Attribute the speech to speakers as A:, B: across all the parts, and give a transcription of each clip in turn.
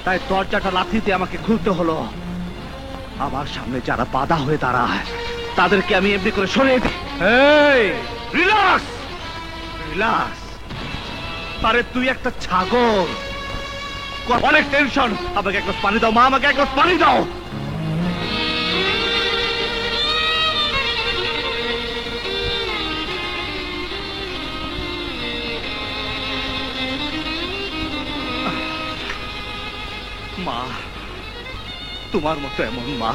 A: তাই দরজাটা লাথি দিয়ে আমাকে খুলতে হলো। আমার সামনে যারা বাধা হয়ে দাঁড়ায় তাদেরকে আমি এমনি করে সরিয়ে দিই। এই রিল্যাক্স রিল্যাক্স। আরে তুই একটা ছাগল, অনেক টেনশন। আমাকে এক গ্লাস পানি দাও মা, আমাকে এক গ্লাস পানি দাও। মা, তোমার মতো এমন মা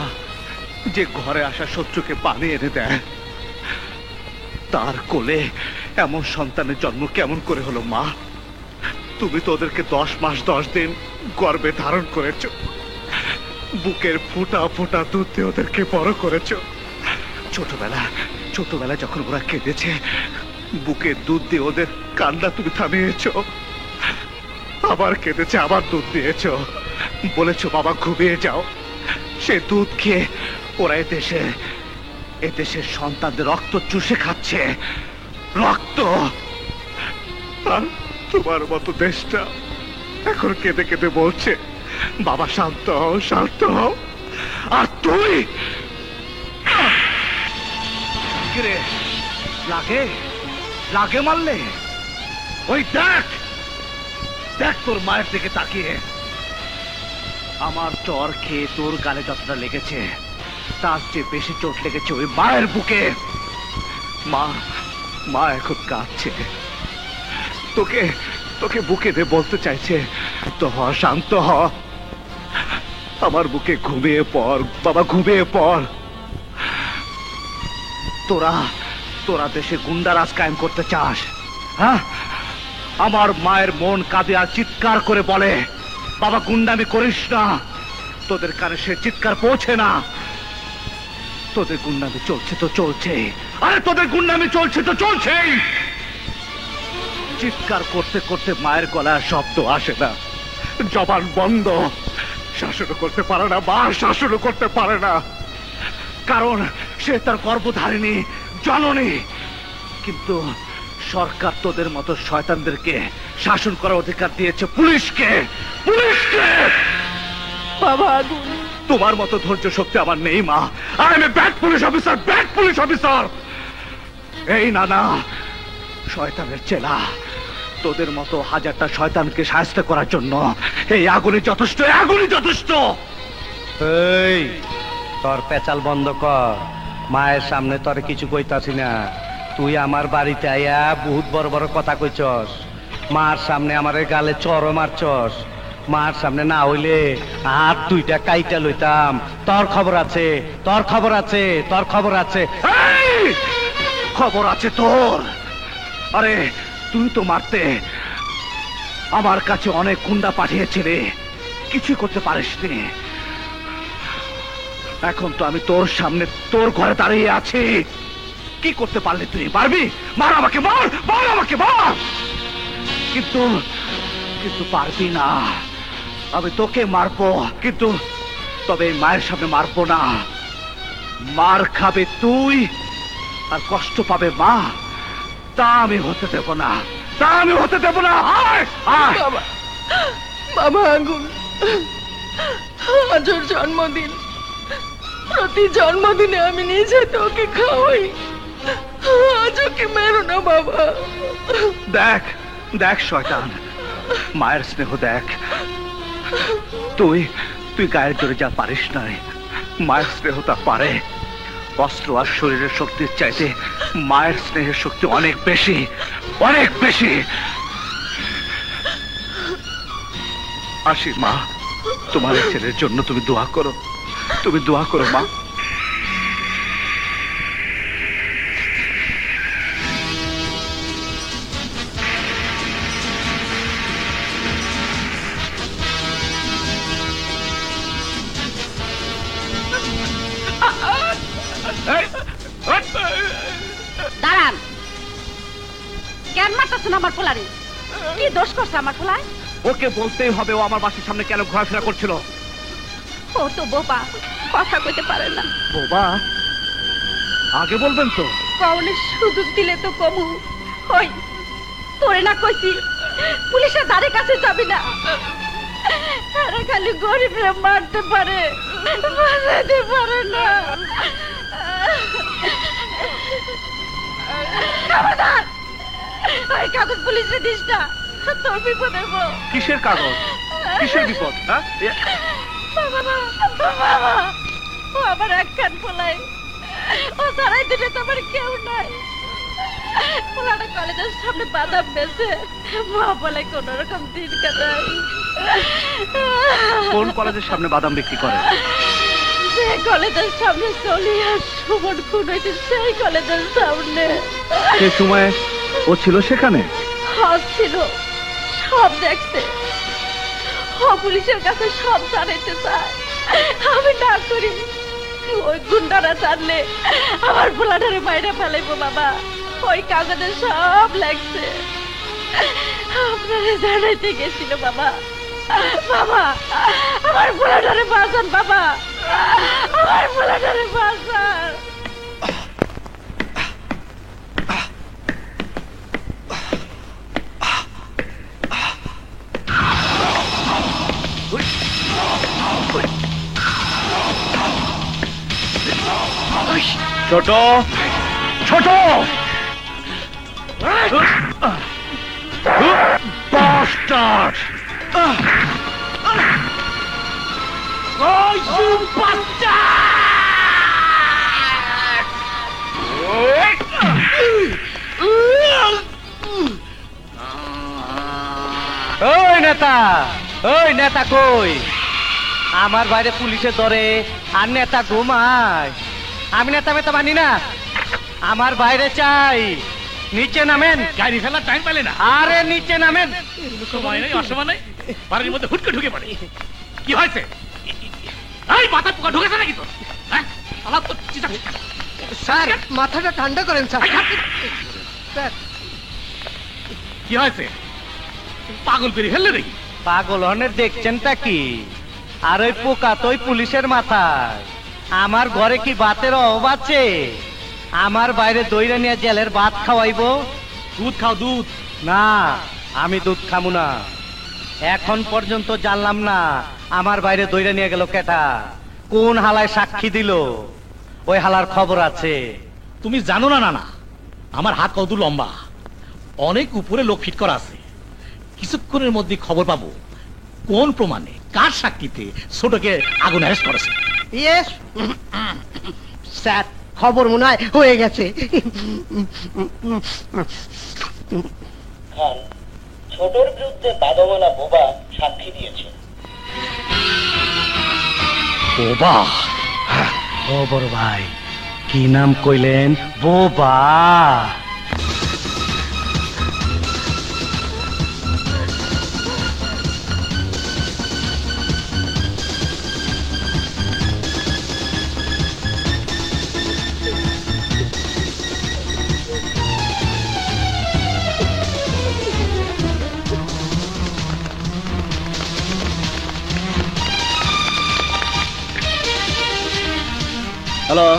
A: যে ঘরে আসা শত্রুকে পানি এনে দেয়, তার কোলে এমন সন্তানের জন্ম কেমন করে হলো মা? তুমি তো ওদেরকে 10 মাস 10 দিন গর্ভে ধারণ করেছো, বুকের ফোঁটা ফোঁটা দুধ দিয়ে ওদেরকে বড় করেছো। ছোটবেলা যখন ওরা কেঁদেছে, বুকের দুধ দিয়ে ওদের কান্না তুমি থামিয়েছো। আবার কেঁদেছে, আবার দুধ দিয়েছো, বলেছো বাবা ঘুমিয়ে যাও। সে দুধ খেয়ে ওরা এদেশের সন্তানদের রক্ত চুষে খাচ্ছে, রক্ত। আর তোমার মতো দেশটা এখন কেঁদে কেঁদে বলছে বাবা শান্ত হও, শান্ত হও। আর তুই লাগে মারলে? ওই দেখ দেখ তোর মায়ের দিকে তাকিয়ে। আমার চর খেয়ে তোর গালে যতটা লেগেছে তার চেয়ে বেশি চোট লেগেছে ওই মায়ের বুকে। মা এখন কাঁদছে, তোকে বুকে দিয়ে বলতে চাইছে তো হ, শান্ত হ। আমার বুকে ঘুমিয়ে পড় বাবা, ঘুমিয়ে পড়। তোরা দেশে গুন্ডারাজ কায়েম করতে চাস, হ্যাঁ? আমার মায়ের মন কাঁদে আর চিৎকার করে বলে বাবা গুন্ডামি করিস না। তোদের কানে সে চিৎকার পৌঁছে না। তোদের গুন্ডামি চলছে তো চলছে, আরে তোদের গুন্ডামি চলছে তো চলছেই। চিৎকার করতে করতে মায়ের গলায় শব্দ আসে না, জবান বন্ধ। শাসনও করতে পারে না মা, শাসনও করতে পারে না, কারণ সে তার গর্ভধারিণী জননী। কিন্তু সরকার তোদের মতো শয়তানদেরকে শাসন করার অধিকার দিয়েছে পুলিশকে।
B: বাবা আগুন,
A: তোমার মতো ধৈর্য শক্তি আমার নেই মা। I M a bad police officer, bad police officer. এই না শয়তানের চেলা, তোদের মতো হাজারটা শয়তানকে সাহায্য করার জন্য এই আগুনই যথেষ্ট, আগুনই যথেষ্ট।
C: এই তোর পেঁচাল বন্ধ কর, মায়ের সামনে তোর কিছু কইতাছি না। তুই আমার বাড়িতে আইয়া বহুত বড় বড় কথা কইছস, মার সামনে আমার গালে চড় মারছস। মার সামনে না হইলে হাত দুইটা কাইটা লইতাম। তোর খবর আছে, তোর খবর আছে, তোর খবর আছে।
A: খবর আছে তোর? আরে তুই তো মারতে আমার কাছে অনেক গুন্ডা পাঠিয়েছিলে, কিছুই করতে পারিসনি। এখন তো আমি তোর সামনে তোর ঘরে দাঁড়িয়ে আছি, কি করতে পারলি তুই? পারবি? মার আমাকে, মার আমাকে, মার। কিন্তু পারবি না। আমি তোকে মারবো, কিন্তু তবে মায়ের সামনে মারবো না। মার খাবে তুই আর কষ্ট পাবে মা, তা আমি হতে দেব না, তা আমি হতে দেব না।
B: বাবা আগুন, আজ ওর জন্মদিন, প্রতি জন্মদিনে আমি নিজে তোকে খাওয়াই, আজ ওকে মেরো না বাবা।
A: দেখ শয়তান, মায়ের স্নেহ দেখ। তুই গায়ের জোরে যা পারিস নাই, মায়ের স্নেহ তা পারে। অস্ত্র আর শরীরের শক্তির চাইতে মায়ের স্নেহের শক্তি অনেক বেশি, অনেক বেশি। আসি মা, তোমার ছেলের জন্য তুমি দোয়া করো, তুমি দোয়া করো মা।
D: দাঁড়ান, কেন মারতেছেন আমার পোলারে? কি দোষ করছে আমার পোলায়?
A: ওকে বলতেই হবে ও আমার বাসার সামনে কেন ঘোরাফেরা করছিল।
D: ও তো বোবা, কথা কইতে পারে না।
A: বোবা? আগে বলবেন তো।
D: কওনের সুযোগ দিলে তো কমু। হই তোরে না কইছি পুলিশের দ্বারে কাছে যাবি না। আর এরা খালি গরিবরে মারতে পারে, বাঁচাতে পারে না। খবরদার! ওই কাগজ পুলিশে দিস না, তোর বিপদ হইব।
A: কিসের কাগজ? কিসের বিপদ? হ্যাঁ
D: বাবা, বাবা, ও আমার একখান পোলাই, ও সারাই দিনে তো আমার কেউ নাই। পোলাটা কলেজের সামনে বাদাম বেচে, মা বলে কোন রকম দিন কাটাই।
A: কোন কলেজের সামনে বাদাম বিক্রি করে?
D: যে কলেজের সামনে চলি আর সুমন খুন হয়েছে, সেই কলেজের সামনে।
A: সে সময় ও ছিল সেখানে?
D: হাত ছিল, সব দেখছে। পুলিশের কাছে সব জানাইতে চায়, আমি না করি। ওই গুন্ডারা জানলে আমার পোলাটারে বাইরে ফেলাইবো বাবা। ওই কাগজে সব লাগছে, আপনারা জানাইতে গেছিল বাবা। বাবা, আমার পোলাটারে বাঁচান বাবা, আমার পোলাটারে বাঁচান।
A: ছোট ছোট বাস্টার্ড!
C: ওই নেতা, ওই নেতা কই? আমার বাইরে পুলিশে ধরে আর নেতা ঘুমায়। আমি নেতা মেতা মানি না, আমার বাইরে চাই। নিচে নামেন।
E: গাড়ি ফেলার টাইম পেলে না।
C: আরে নিচে নামেন।
E: সময় নেই, অসময় নেই, বাড়ির মধ্যে হুটকে ঢুকে পড়ে। কি হয়েছে? এই মাথা পোকা ঢুকেছে নাকি তোর? হ্যাঁ, আমার তো
F: স্যার মাথাটা ঠান্ডা করেন স্যার।
C: স্যার,
E: কি হয়েছে? পাগল করে ফেললে নাকি?
C: পাগল হনের দেখছেনটা কি? আর ওই পোকা তো ওই পুলিশের মাথায়। আমার ঘরে কি ভাতের অভাব আছে? আমার বাইরে দইরা নিয়ে জেলের ভাত খাওয়াইবো?
E: দুধ খাও, দুধ।
C: না, আমি দুধ খামু না। এখন পর্যন্ত জানলাম না আমার বাইরে দইরা নিয়ে গেল কেটা, কোন হালায় সাক্ষী দিল। ওই হালার খবর আছে।
E: তুমি জানো না? না না, আমার হাত কত লম্বা, অনেক উপরে লোক ফিট করা আছে। কিছুক্ষণের মধ্যে খবর পাবো কোন প্রমাণে, কার সাক্ষীতে ছোটকে আগুন অ্যারেস্ট করেছে।
F: ইয়েস স্যার, খবর মনে হয় হয়ে গেছে।
C: ছোটর বিরুদ্ধে বাদমালা বোবা সাক্ষী দিয়েছে।
E: বোবা?
C: ও বড় ভাই, কি নাম কইলেন? বোবা?
A: হ্যালো,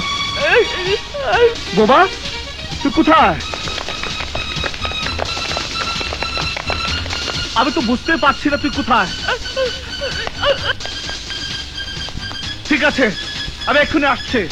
A: বোবা তুই কোথায়? আমি তো বুঝতে পারছি না তুই কোথায়। ঠিক আছে, আমি এক্ষুনি আসছি।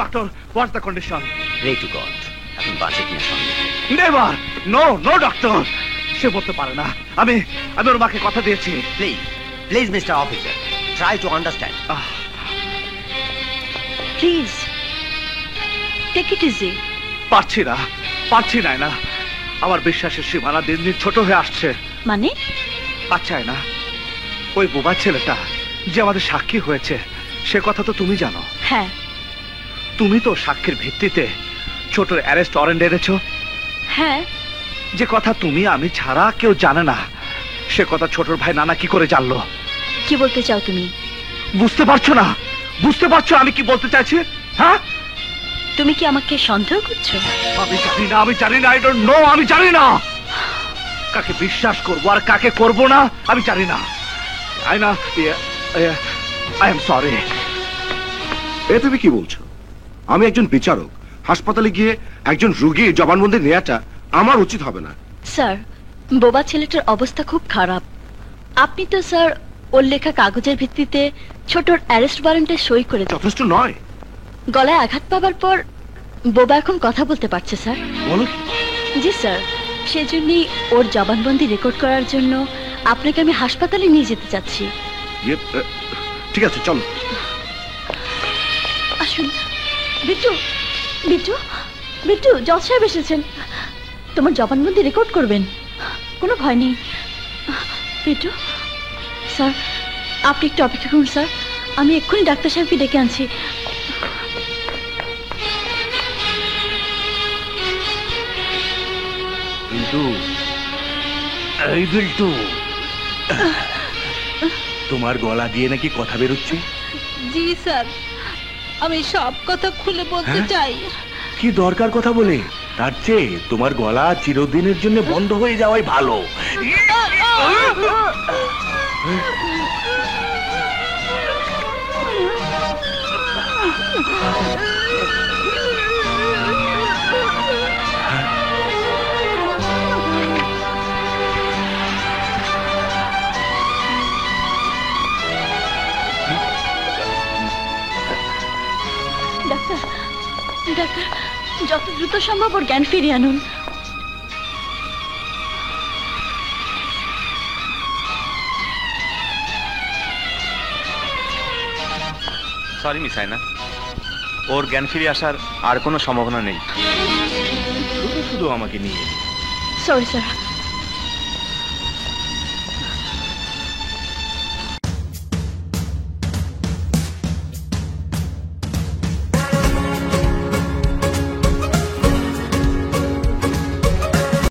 A: Doctor, what's the condition?
G: Pray to God. এখন বাঁচে কিনা সন্দেহ।
A: নেভার, নো নো ডক্টর, সে বলতে পারে না। আমি আমি ওর মাকে কথা দিয়েছি।
G: Please please mister officer, try to understand.
D: Please take it easy.
A: পারছি না না, আমার বিশ্বাসের সীমানা দিন দিন ছোট হয়ে আসছে।
D: মানে
A: আচ্ছা না, ওই বোবা ছেলেটা যে আমাদের সাক্ষী হয়েছে সে কথা তো তুমি জানো।
D: হ্যাঁ
A: তুমি তো সাক্ষীর ভিত্তিতে ছোটর অ্যারেস্ট ওয়ারেন্ট এনেছো।
D: হ্যাঁ
A: যে কথা তুমি আমি ছাড়া কেউ জানে না, সে কথা ছোটর ভাই নানা কি করে জানলো?
D: কি বলতে চাও তুমি?
A: বুঝতে পারছো না? বুঝতে পারছো আমি কি বলতে চাইছি? হ্যাঁ,
D: তুমি কি আমাকে সন্দেহ করছো?
A: আমি জানি না, আই ডোন্ট নো, আমি জানি না কাকে বিশ্বাস করবো আর কাকে করব না, আমি জানি না। I am sorry.
H: এ তুমি কি বলছো? আমি একজন বিচারক, হাসপাতালে গিয়ে একজন রোগীর জবানবন্দি নেওয়াটা আমার উচিত হবে না।
D: স্যার, বোবা ছেলেটার অবস্থা খুব খারাপ। আপনি তো স্যার ওর লেখা কাগজের ভিত্তিতে ছোটর অ্যারেস্ট ওয়ারেন্টে সই করে
H: যথেষ্ট নয়?
D: গলায় আঘাত পাবার পর বোবা এখন কথা বলতে পারছে স্যার।
A: বলো।
D: জি স্যার, সেজন্যই ওর জবানবন্দি রেকর্ড করার জন্য আপনাকে আমি হাসপাতালে নিয়ে যেতে চাচ্ছি।
H: ঠিক আছে, চলো।
D: আসুন। বিট্টু, বিট্টু, বিট্টু, জজ সাহেব এসেছেন। তোমার জবানবন্দি রেকর্ড করবেন, কোনো ভয় নেই। বিট্টু স্যার, আপনি একটু অপেক্ষা করুন স্যার, আমি এক্ষুনি ডাক্তার সাহেবকে ডেকে আনছি।
I: এই বিল্টু, তোমার গলা দিয়ে নাকি কথা বেরোচ্ছে?
D: জি স্যার, আমি সব কথা খুলে বলতে চাই।
I: কি দরকার কথা বলে? তার চেয়ে তোমার গলা চিরদিনের জন্য বন্ধ হয়ে যাওয়াই ভালো।
D: ডাক্তার, ডাক্তার, যত দ্রুত সম্ভব ওর জ্ঞান ফিরিয়ে আনুন।
G: সরি মিস আয়না, ওর জ্ঞান ফিরে আসার আর কোনো সম্ভাবনা নেই।
I: শুধু শুধু আমাকে নিয়ে
D: সরি স্যার।